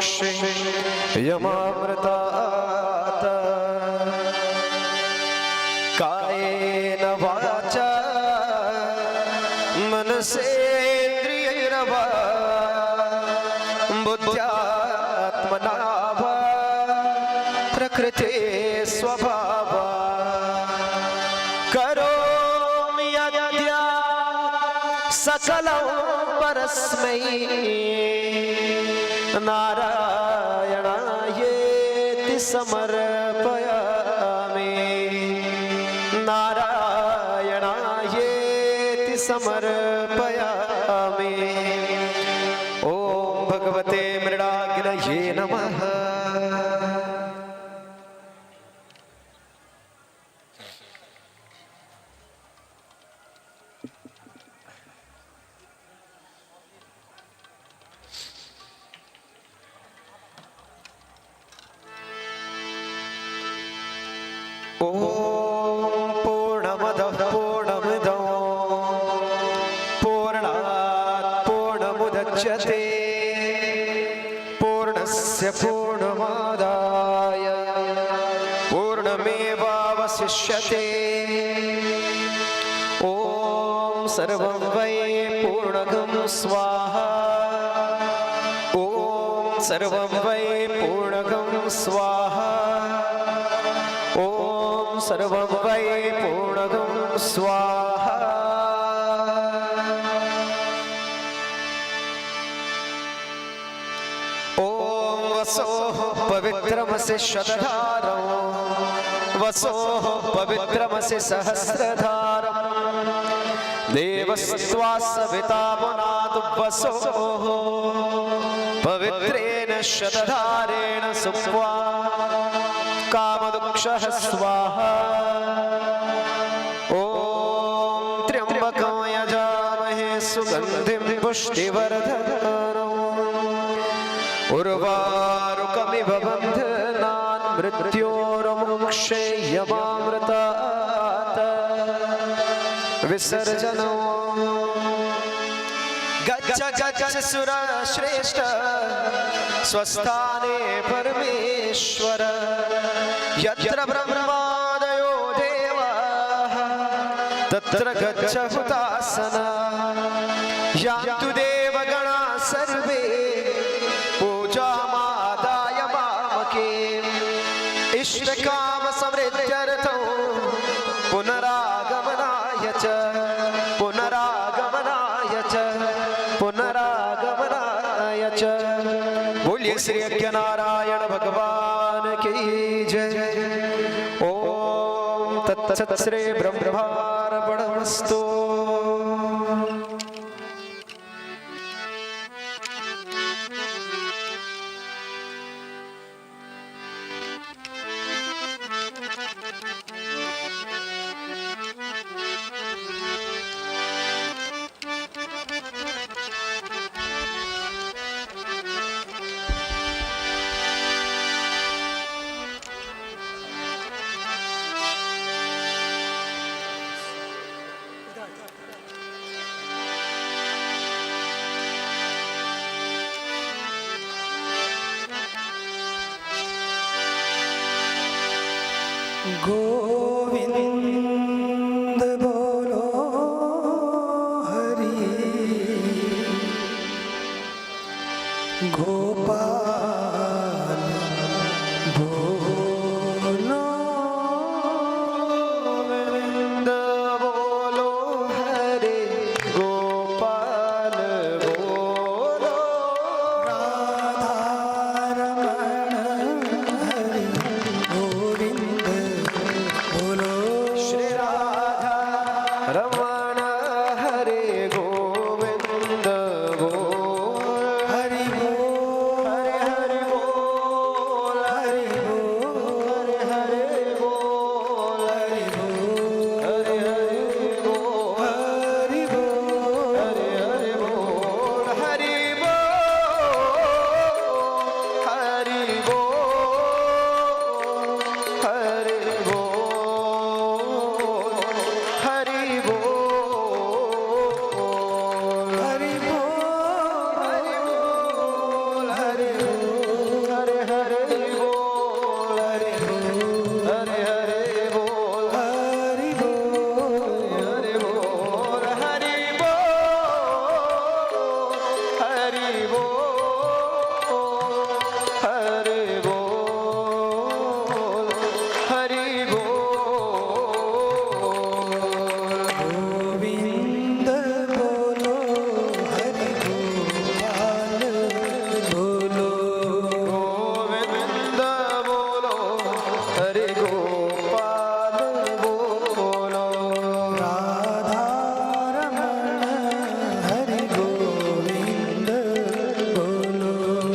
मोक्षे यमामृतात् कायेन वाचा मनसेन्द्रियैर्वा बुद्ध्यात्मना वा प्रकृते स्वभावा करोमि यद्या सकलं परस्मै नारायणायेति समर्पयामि नारायणायेति समर्पयामि। ॐ भगवते मृडाग्नये नमः। पूर्णमदः पूर्णमिदं पूर्णात् पूर्णमुदच्यते पूर्णस्य पूर्णमादाय पूर्णमेवावशिष्यते। ॐ सर्वं वै पूर्णगं स्वाहा ॐ सर्वं वै पूर्णगं स्वाहा ॐ सर्वं वै पूर्णगं स्वाहा। ॐ वसोः पवित्रमसि शतधारं वसोः पवित्रमसि सहस्रधारं देवस्त्वा सविता पुनातु वसोः पवित्रेण शतधारेण सुप्त्वा कामदुक्षः स्वाहा। ॐ त्र्यम्बकं यजामहे सुगन्धिं पुष्टिवर्धनम् उर्वारुकमिव बन्धनान् मृत्योर्मुक्षेयमामृतात् विसर्जनम्। गच्छ गच्छ सुरश्रेष्ठ स्वस्थाने परमेश्वर यत्र ब्रह्मादयो देवाः तत्र गच्छ हुतासना। यान्तु देवगणा सर्वे पूजामादाय मामके इष्टकाम समृद्ध्यर्थं पुनरागमनाय च पुनरागमनाय च पुनरागमनाय च। बोलिए श्री अज्ञ नारायण भगवान की जय। ओम तत्सत् श्री ब्रह्मार्पणमस्तु। गोविंद बोलो हरि गोपाल बोलो गोविंद बोलो हरि गोपाल बोलो राधा रमण हरि गोविंद बोलो श्री राधा रमण हरे गोविंद बोल हरि बोल हरे हरे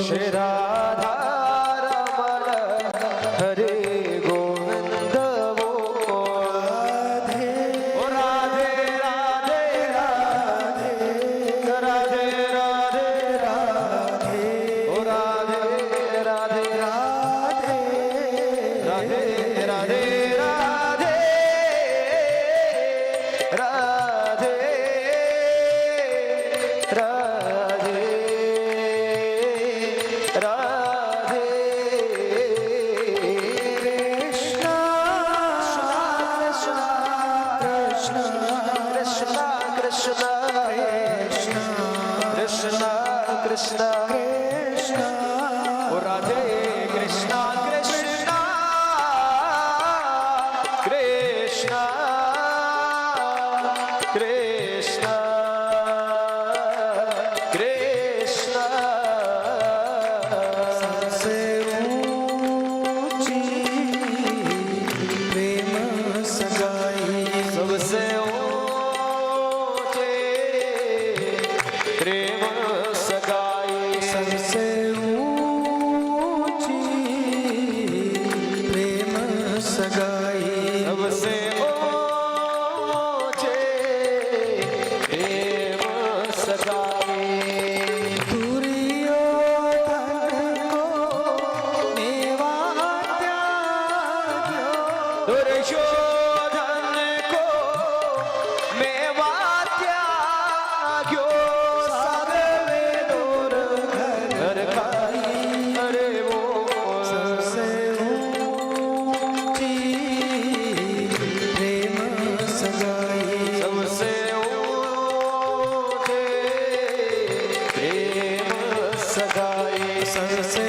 श्री राधा रमण हरे गोविंद वो राधे ओ राधे राधे राधे राधे राधे राधे ओ राधे राधे राधे राधे राधे राधे राधे राधे राधे कृष्णा कृष्णा कृष्णा कृष्णा कृष्णा कृष्णा कृष्णा ओ राधे कृष्णा कृष्णा कृष्णा कृष्णा कृष्णा सबसे ऊंची प्रेम सगाई सबसे ऊंचे प्रेम सगाई सबसे ऊंची प्रेम सगाई सबसे ऊंचे प्रेम सगाई दुर्योधन को मेवा त्याग्यो दुर्योधन को मेवा त्याग्यो साधवे दूर घर खाई अरे वो सबसे ऊंची प्रेम सगाई सबसे ऊंचे प्रेम सगाई सबसे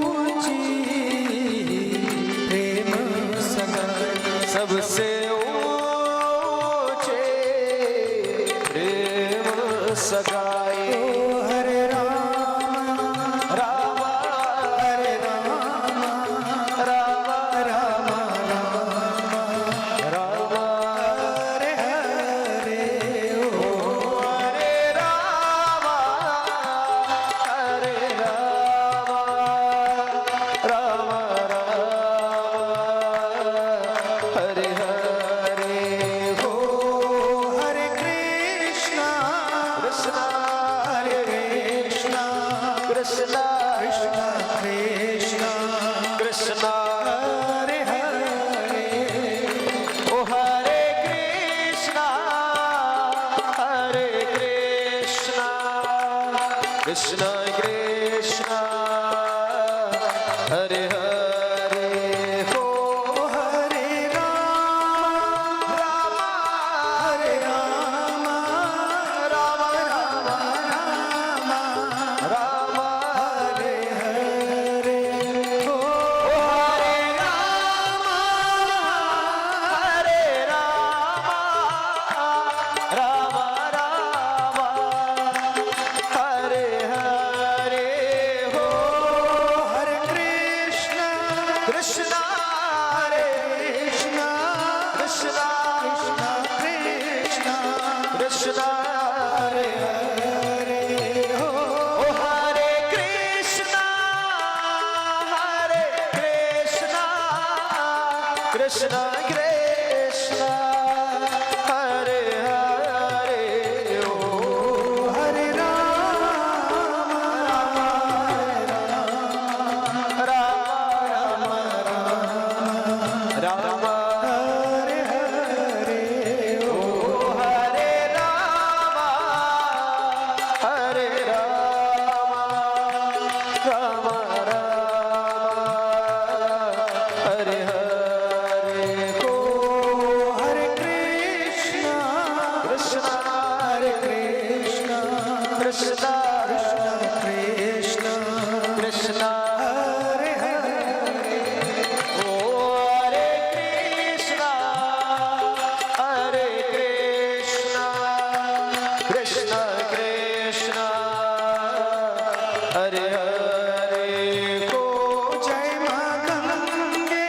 ऊंची प्रेम सगाई सबसे ऊंचे प्रेम सगाई ओ हरे राम राम हरे राम राम राम राम हरे हरे ओ हरे राम हरे राम राम राम हरे हरे ओ हरे कृष्णा कृष्णा हरे कृष्णा कृष्णा कृष्णा कृष्णा कृष्णा हरे हरे ओ हरे कृष्णा कृष्णा कृष्णा हरे हरे हो हरे राम राम हरे राम राम राम राम राम हरे हरे ओ हरे राम हरे राम राम राम हरे हरे हो हरे कृष्णा कृष्णा हरे कृष्णा कृष्णा कृष्णा कृष्णा हरे हरे हो ओ हरे कृष्णा कृष्णा कृष्णा हरे हरे ओ हरे राम राम राम राम हरे हरे ओ हरे राम हरे राम राम राम हरे हरे ओ हरे कृष्णा कृष्णा हरे कृष्णा कृष्णा कृष्णा कृष्णा हरे हरे ओ हरे कृष्णा कृष्णा कृष्णा हरे हरे को जय मां गंगे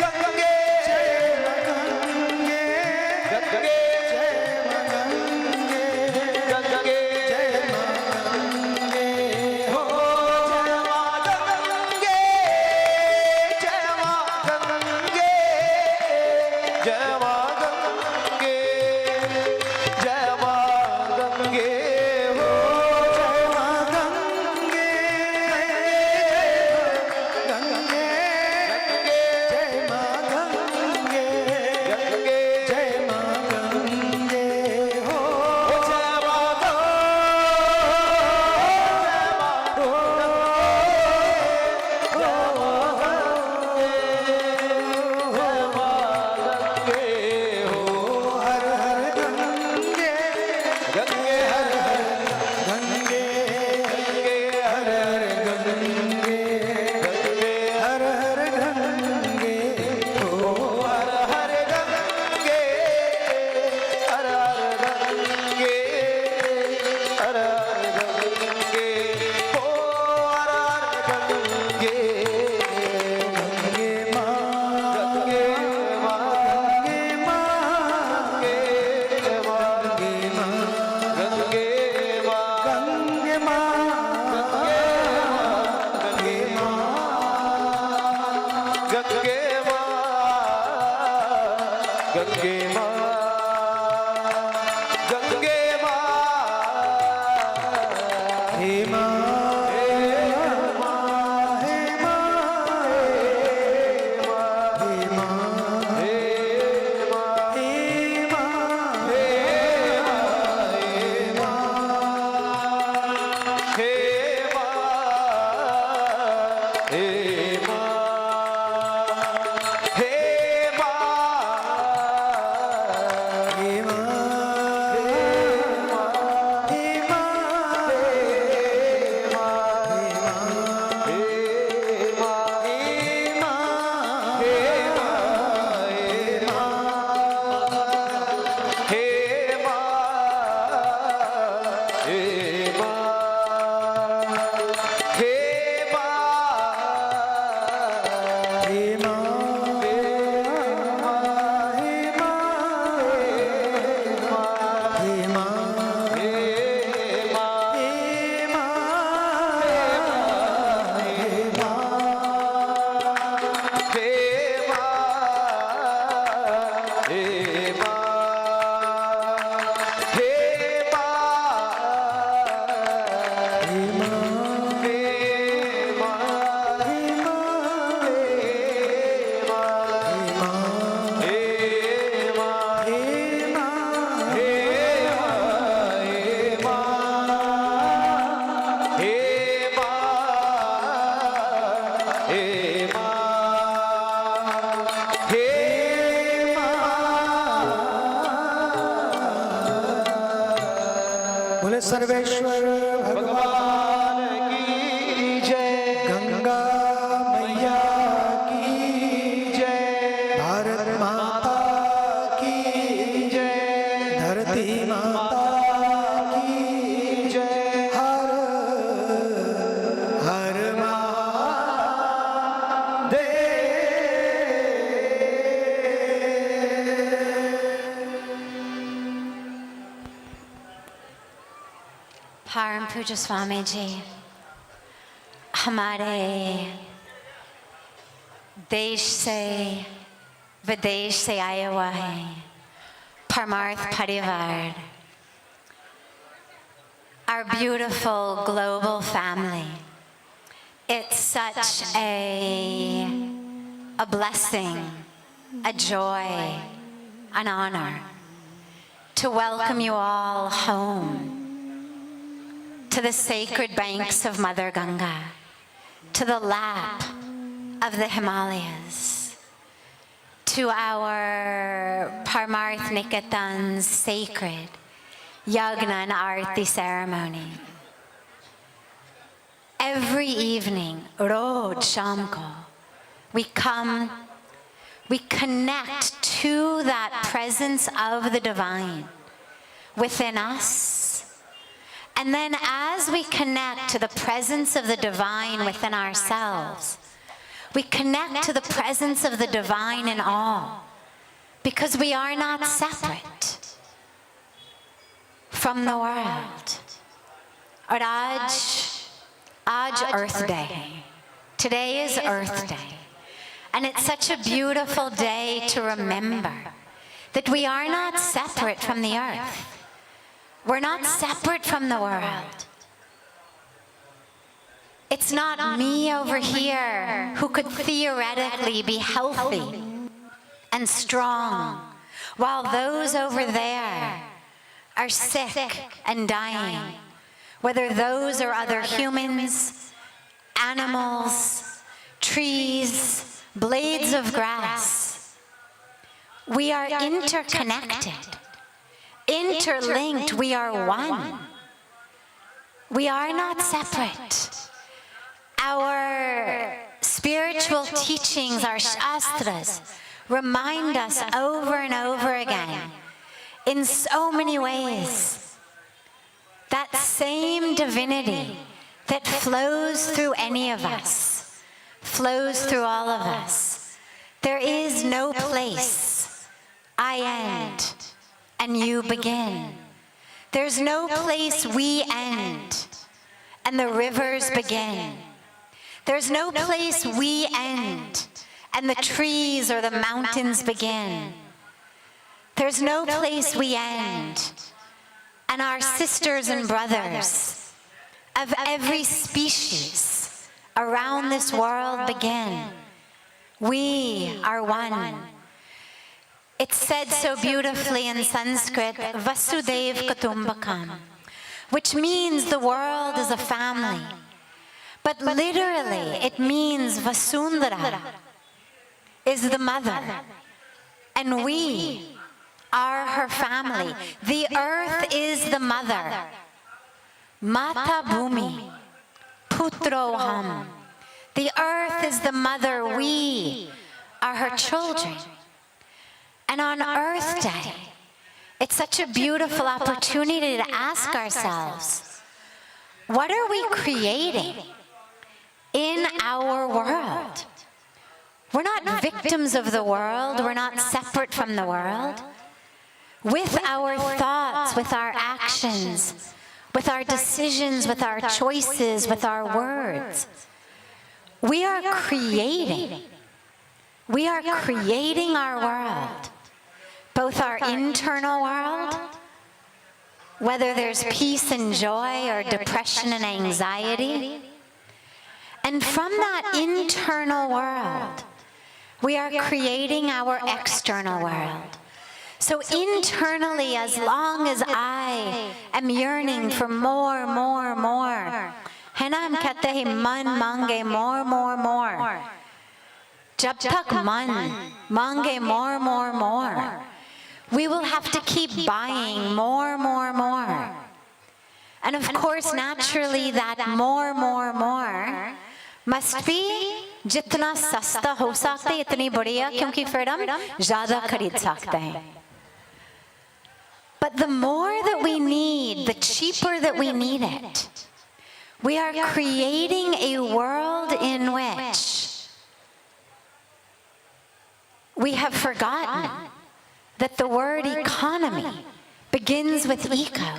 गंगे जय मां गंगे गंगे जय मां गंगे गंगे जय मां गंगे हो गंगे माँ गंगे माँ हे माँ हे माँ हे माँ हे माँ हे माँ हे माँ हे माँ हे माँ हे माँ हे माँ बोले सर्वेश्वर भगवान की जय गंगा मैया की जय भारत माता की जय धरती माता की जय हर हर परम पूज्य स्वामी जी हमारे देश से विदेश से आया हुआ है परमार्थ परिवार, our beautiful global family. It's such a blessing, a joy, an honor to welcome you all home to the sacred banks of Mother Ganga, to the lap of the Himalayas, to our Parmarth Niketan's sacred Yagna and Arti ceremony. Every evening, Rod Shamko, we come, we connect to that presence of the divine within us. And then as we connect to the presence of the divine within ourselves, we connect to the presence of the divine in all, because we are not separate from the world. Or Aj Earth Day. Today is Earth Day. And it's such a beautiful day to remember that we are not separate from the earth. We're not separate from the world. It's not me over here who could theoretically be healthy and strong, while those over there are sick and dying, whether those are other humans, animals, trees, blades of grass. We are interconnected. Interlinked, we are one. We are not separate. Our spiritual teachings, our shastras, remind us over and over again, in so many ways, that same divinity that flows through any of us, flows through all of us. There is no place I end and you begin. There's no place we end and the rivers begin. There's no place we end and the trees or the mountains begin. There's no place we end, and our sisters and brothers of every species around this world begin. We are one. It's said so beautifully in Sanskrit, Vasudev Kutumbakam, which means the world is a family. But literally, it means Vasundhara is the mother, and we are her family. The earth is the mother. Mata Bhumi, Putroham. The earth is the mother. We are her children. And on Earth Day, it's such a beautiful opportunity to ask ourselves, what are we creating in our world? We're not victims of the world. We're not separate from the world. With our thoughts, with our actions, with our decisions, with our choices, with our words, we are creating. We are creating our world. Both our internal world, whether there's peace and joy or depression and anxiety, and from that internal world, we are creating our external world. So internally, as long as I am yearning for more, है ना, हम कहते हैं मन मांगे more. जब तक मन मांगे more, we will have to keep buying more. And of course, naturally, that more must be जितना सस्ता हो सकता है इतनी बढ़िया, क्योंकि फिर हम ज़्यादा खरीद सकते हैं. But the more that we need, the cheaper that we need it. We are creating a world in which we have forgotten that the word economy begins with eco.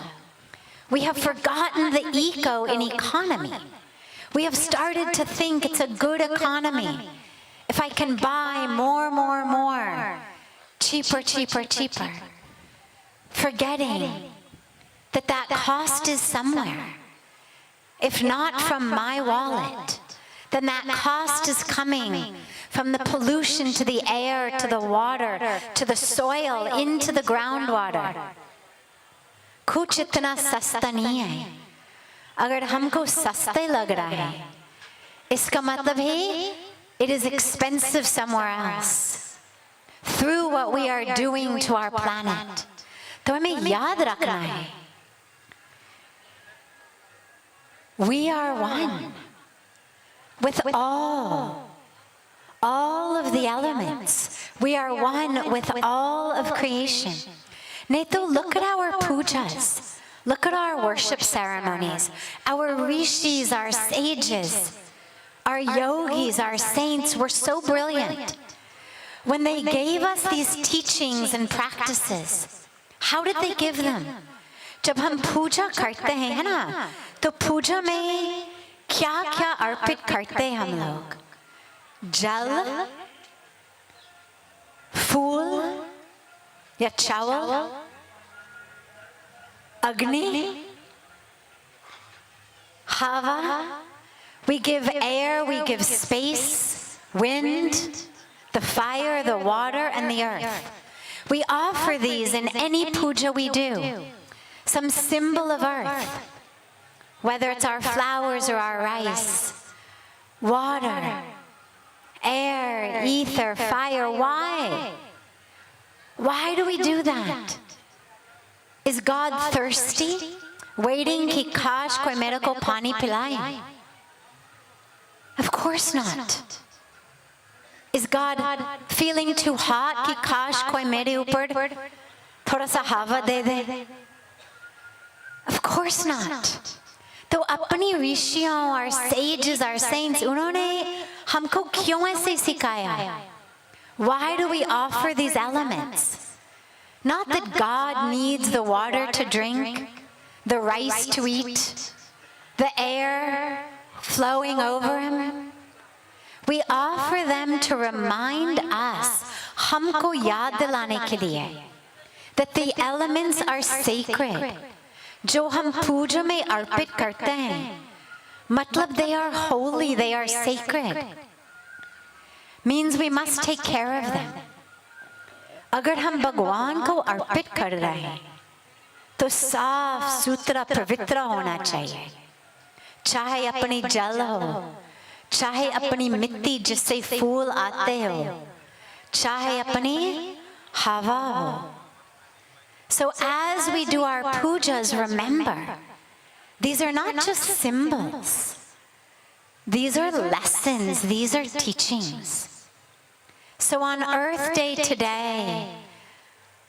We have forgotten the eco in economy. We have started to think it's a good economy if I can buy more, cheaper, forgetting that cost is somewhere. If not from my wallet, then that cost is coming from the pollution to the air, to the water, to the soil, into the groundwater. कुछ इतना सस्ता नहीं है. अगर हमको सस्ते लग रहा है, इसका मतलब है it is expensive somewhere else through what we are doing to our planet. तो हमें याद रखना है, we are one with all of the elements. We are one with all of creation. Neto, look at our pujas. Look at our worship ceremonies. Our rishis, our sages, our yogis, our saints were so brilliant. When they gave us these teachings and practices, how did they give them? जब हम पूजा करते हैं, है ना, तो पूजा में क्या अर्पित करते हैं हम लोग? जल, फूल या चावल, अग्नि, हवा. We give air, we give space, wind, the fire, the water, and the earth. We offer these in any puja we do. Some symbol of earth, whether it's our flowers or our rice, water, air, ether, fire. Why? Why do we do that? Is God thirsty, waiting कि काश कोई मेरे को पानी पिलाए? Of course not. Is God feeling too hot कि काश कोई मेरे ऊपर थोड़ा सा हवा दे दे? Of course not. तो अपनी ऋषियों, our sages, our saints, उन्होंने हमको क्यों ऐसे सिखाया? Why do we offer these elements? Not that God needs the water to drink, the rice to eat, the air flowing over him. We offer them to remind us, हमको याद दिलाने के लिए that the elements are sacred. जो हम पूजा में अर्पित करते हैं, मतलब they are holy, they are sacred. Means we must take care of them. अगर हम भगवान को अर्पित कर रहे हैं, तो साफ सुथरा पवित्र होना चाहिए. चाहे अपनी जल हो, चाहे अपनी मिट्टी जिससे फूल आते हो, चाहे अपनी हवा हो. So as we do our pujas, remember, these are not just symbols. These are lessons, these are teachings. So on Earth Day today,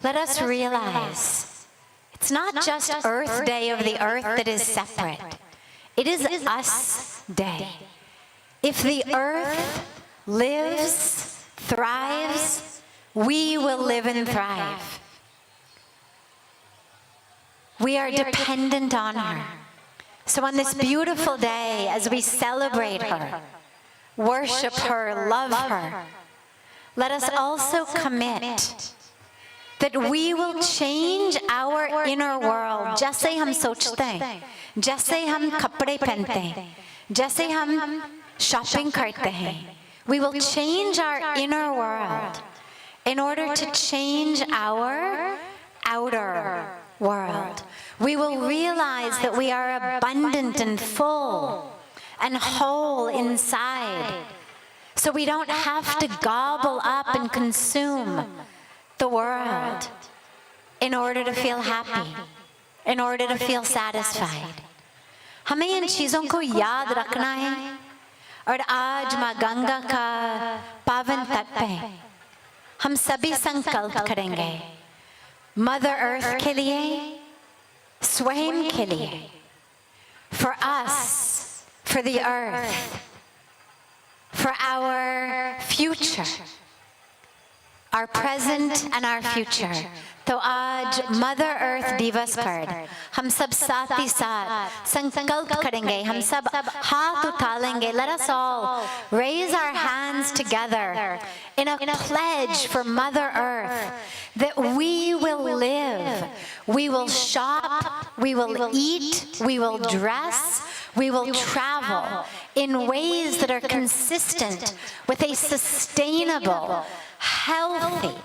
let us realize it's not just Earth Day of the earth that is separate. It is us day. If the earth lives, thrives, we will live and thrive. We are dependent on her. So on this beautiful day, as we celebrate her, worship her, love her, let us also commit that we will change our inner world. जैसे हम सोचते हैं, जैसे हम कपड़े पहनते हैं, जैसे हम shopping करते हैं, we will change our inner world in order to change our outer world. We will realize that we are abundant and full and whole inside. So we don't have to gobble up and consume the world in order to feel happy, in order to feel satisfied. हमें इन चीज़ों को याद रखना है. और आज माँ गंगा का पावन तट पे हम सभी संकल्प करेंगे. Mother Earth के लिए, स्वयं के लिए, for us, for the earth, for our future, our present and our future. तो आज Mother Earth दिवस पर हम सब साथ ही साथ संकल्प करेंगे, हम सब हाथ उठा लेंगे. Let us all raise our hands together in a pledge for Mother Earth that we will live, we will shop, we will eat, we will dress, we will travel in ways that are consistent with a sustainable, healthy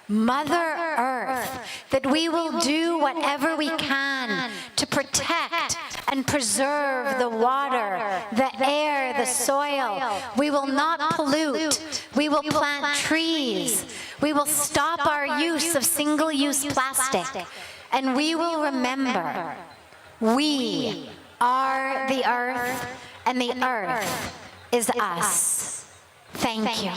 Mother Earth, that we will do whatever we can to protect and preserve the water, the air, the soil. We will not pollute. We will plant trees. We will stop our use of single-use plastic. And we will remember, we are the earth, and the earth is us. Thank you.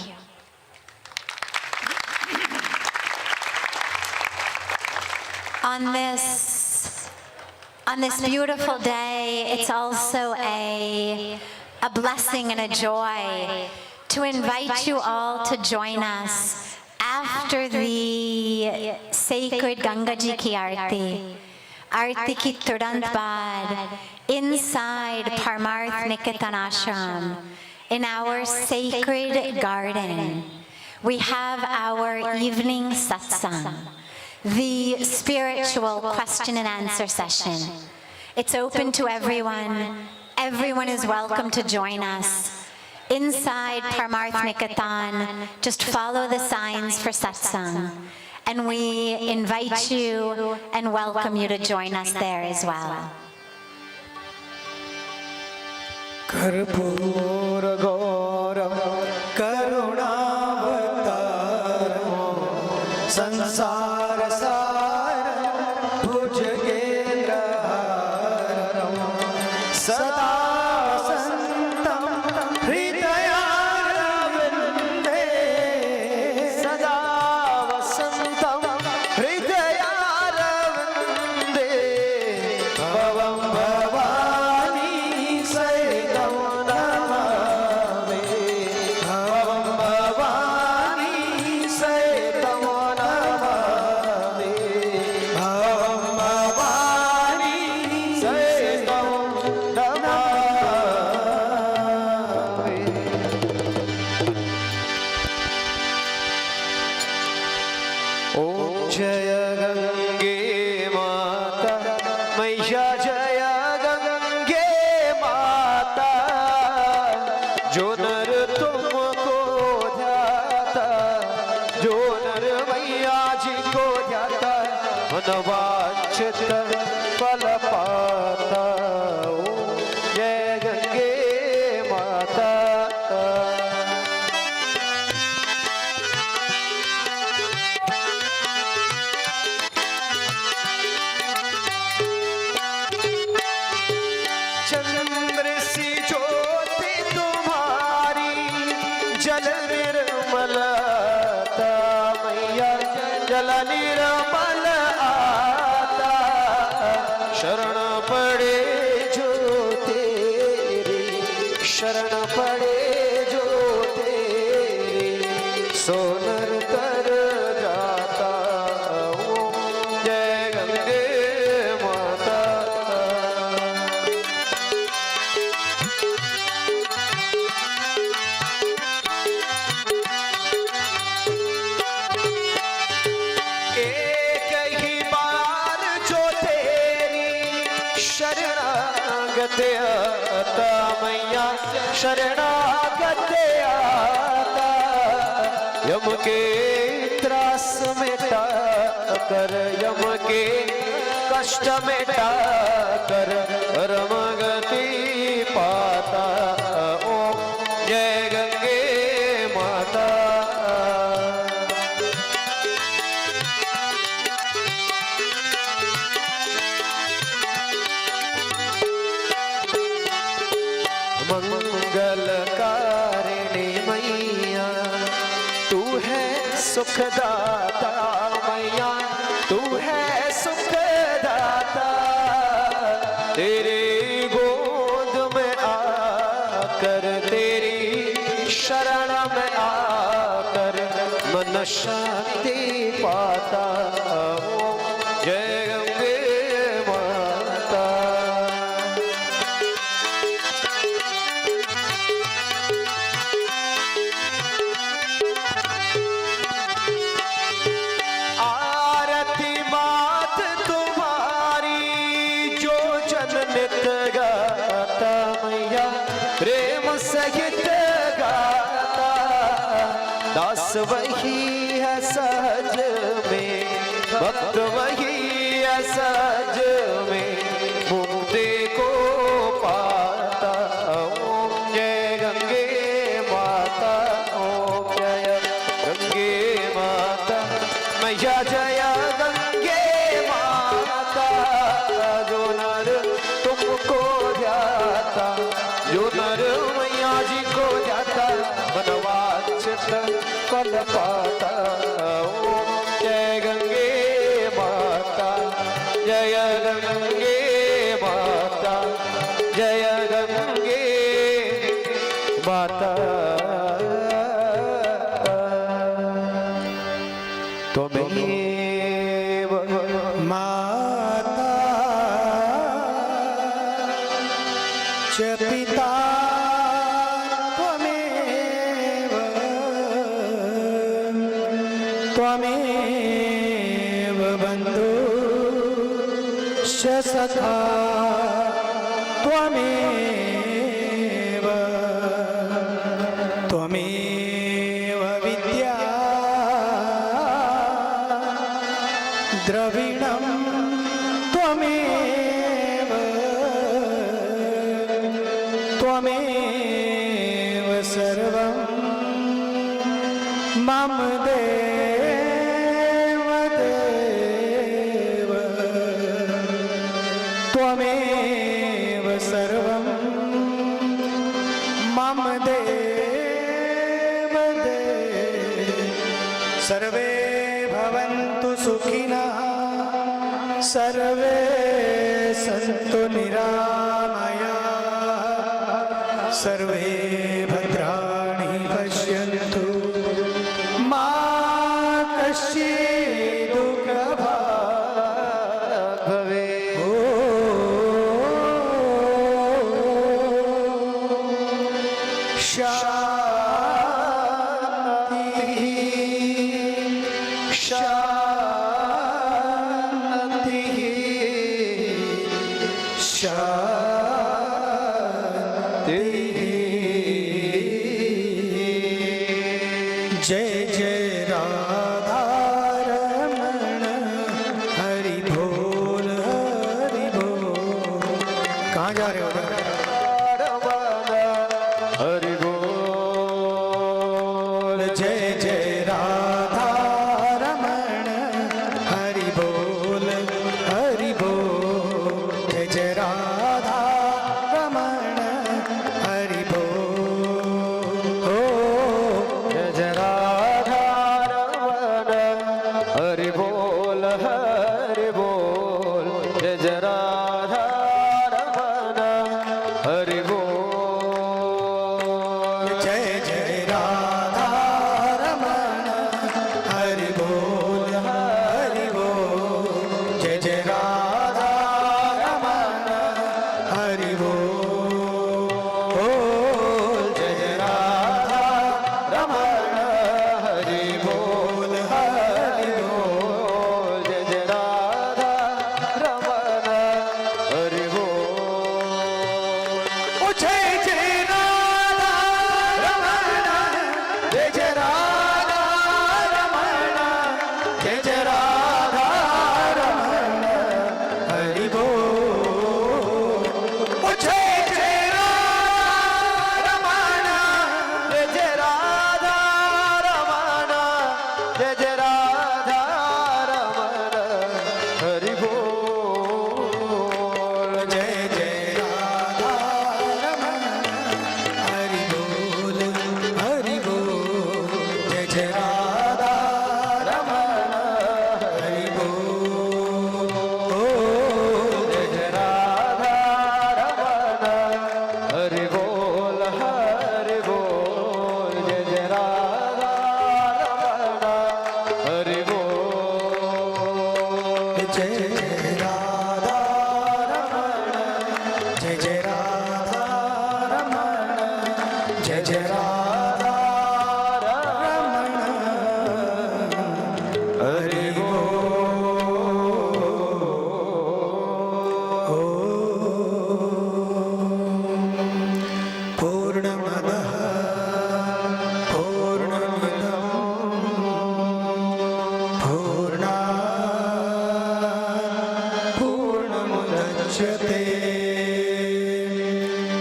On this beautiful day, it's also a blessing and a joy to invite you all to join us after the sacred Ganga Ji ki Aarti ki turant baad, inside Parmarth Niketan Ashram, in our sacred garden. We have our evening satsang, the spiritual question and answer session. It's open to everyone. Everyone is welcome to join us. Inside Parmarth Niketan, just follow the signs for satsang. And we invite you and welcome you to join us there as well. कर्पूर गौरव करुणावतारम संसार सारम भुजगेन्द्रहारम सदा वसन्तं हृदयारविन्दे सदा वसन्तं हृदयारविन्दे भवं भवानी सहितं नमामि भवं भवानी सहितं नमामि भवं भवानी सहितं नमामि. ॐ जय गंगा जो नर तुमको ध्याता, जो नर मैया जी को ध्याता, मनवांछित फल पाता। ओम जय गंगे माता। चंद्र सी ज्योति तुम्हारी जल निर्मलता, मैया जल निर्मल आता। शरण पड़े जो तेरी, शरण पड़े जो तेरी, सोनर तर जाता। ओम जय गंगे माता। एक ही बार जो तेरी शरणागत आता, मैया शरणागत आता। यम के त्रास मिटा कर, यम के कष्ट मिटा कर, परम गति पाता। ओम जय गंगे माता। मंगलकारिणी मैया तू है सुखदाता, मैया तू है सुखदाता। तेरे गोद में आकर, तेरी शरण में आकर, मन शांति पाता। ओम जय गंगे माता। आरती मात तुम्हारी जो जन नित गाता, मैया प्रेम सहित गाता। दास वही है सहज में, भक्त वही है सहज में, मुक्ति को पाता। ओम जय गंगे माता। ओम जय गंगे माता। मैया जय गंगे माता। जो नर तुमको ध्याता, जो नर मैया जी को ध्याता, मनवांछित फल पाता। ओम जय गंगे माता। जय गंगे माता। जय गंगे माता। त्वमेव माता च पिता त्वमेव, त्वमेव बन्धुश्च सखा त्वमेव, त्वमेव विद्या द्रविणं त्वमेव, त्वमेव सर्वं मम देव देव, त्वमेव सर्वं मम देव देव। सर्वे भवन्तु सुखिनः, सर्वे सन्तु निरामयाः, सर्वे भद्राणि पश्यन्तु, मा कश्चित् दुःखभाग् भवेत्। शान्तिः शान्तिः शान्तिः। हरि बोल जय जय राधा रमण हरि बोल जय जय राधा रमण हरि बोल जय जय राधा रमण हरि बोल जय जय राधा रमण हरि बोल जय जय राधा रमण हरि बोल जय जय राधा रमण हरि बोल जय जय राधा रमण हरि बोल जय जय राधा रमण हरि बोल ओ जय जय राधा रमण जय जय राधा रमण जय जय राधा रमण हरि बोल ओ जय जय राधा रमण जय जय राधा रमण जय जय राधा रमण हरि बोल जय जय राधा रमण हरि बोल जय जय राधा रमण हरि बोल जय जय राधा रमण हरि बोल जय जय राधा रमण हरि बोल जय जय राधा रमण जय जय राधा रमण जय जय राधा रमण हरि पूर्णमदः पूर्णमिदं पूर्णात् पूर्णमुदच्यते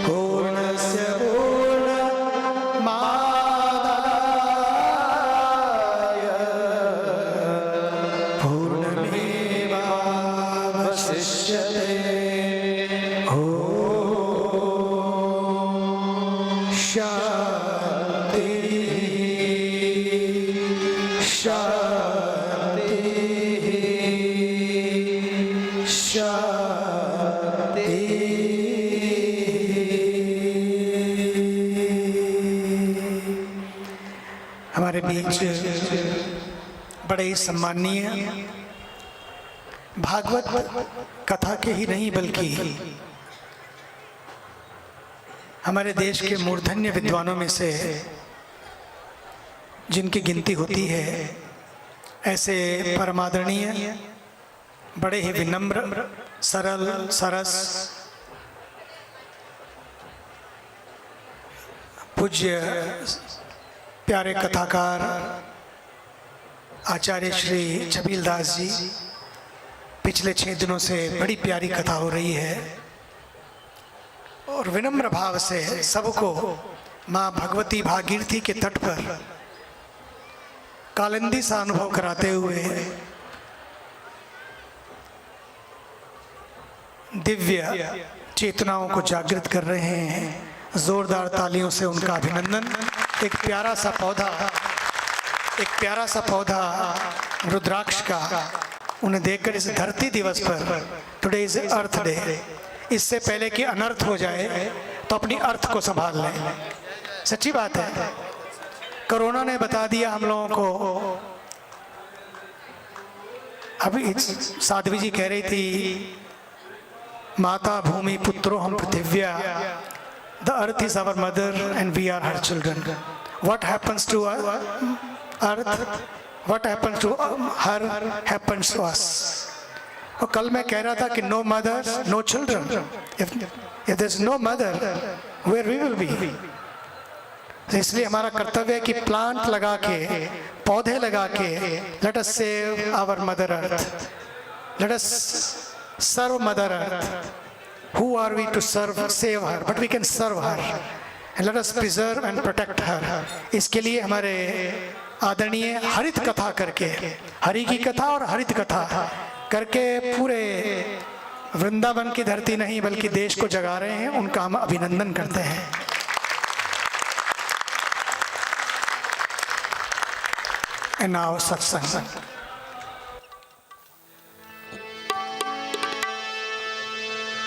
पूर्णस्य पूर्णमादाय पूर्णमेवावशिष्यते ॐ शान्ति शान्ति शान्ति हमारे बीच बड़े ही सम्माननीय भागवत कथा के ही नहीं बल्कि हमारे देश के मूर्धन्य विद्वानों में से जिनकी गिनती होती है, ऐसे परमादरणीय बड़े ही विनम्र सरल सरस पूज्य प्यारे कथाकार आचार्य श्री छबीलदास जी, पिछले 6 दिनों से बड़ी प्यारी कथा हो रही है और विनम्र भाव से सबको माँ भगवती भागीरथी के तट पर कालिंदी सा अनुभव कराते हुए दिव्य चेतनाओं को जागृत कर रहे हैं। जोरदार तालियों से उनका अभिनंदन। एक प्यारा सा पौधा रुद्राक्ष का उन्हें देखकर इस धरती दिवस पर, टुडे इज अर्थ डे, इससे पहले कि अनर्थ हो जाए तो अपनी अर्थ को संभाल लें। सच्ची बात है, कोरोना ने बता दिया हम लोगों को। अभी साध्वी जी कह रही थी, माता भूमि पुत्रो हम पृथिव्या, the earth is our mother and we are her children. What happens to earth, what happens to her happens to us. और कल मैं कह रहा था कि no mother no children, if there is no mother where we will be. इसलिए हमारा कर्तव्य है कि प्लांट लगा के, पौधे लगा के, let us save our mother earth, let us serve mother earth. Who are we to serve, save her, but we can serve her. and let us preserve and protect her. इसके लिए हमारे आदरणीय हरित कथा करके, हरि की कथा और हरित कथा करके पूरे वृंदावन की धरती नहीं बल्कि देश को जगा रहे हैं, उनका हम अभिनंदन करते हैं. And now satsang.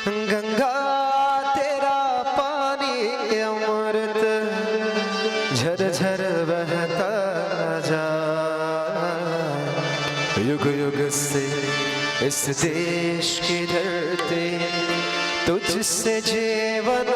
गंगा तेरा पानी अमृत झरझर बहता जा, युग युग से इस देश की धरती तुझसे जीवन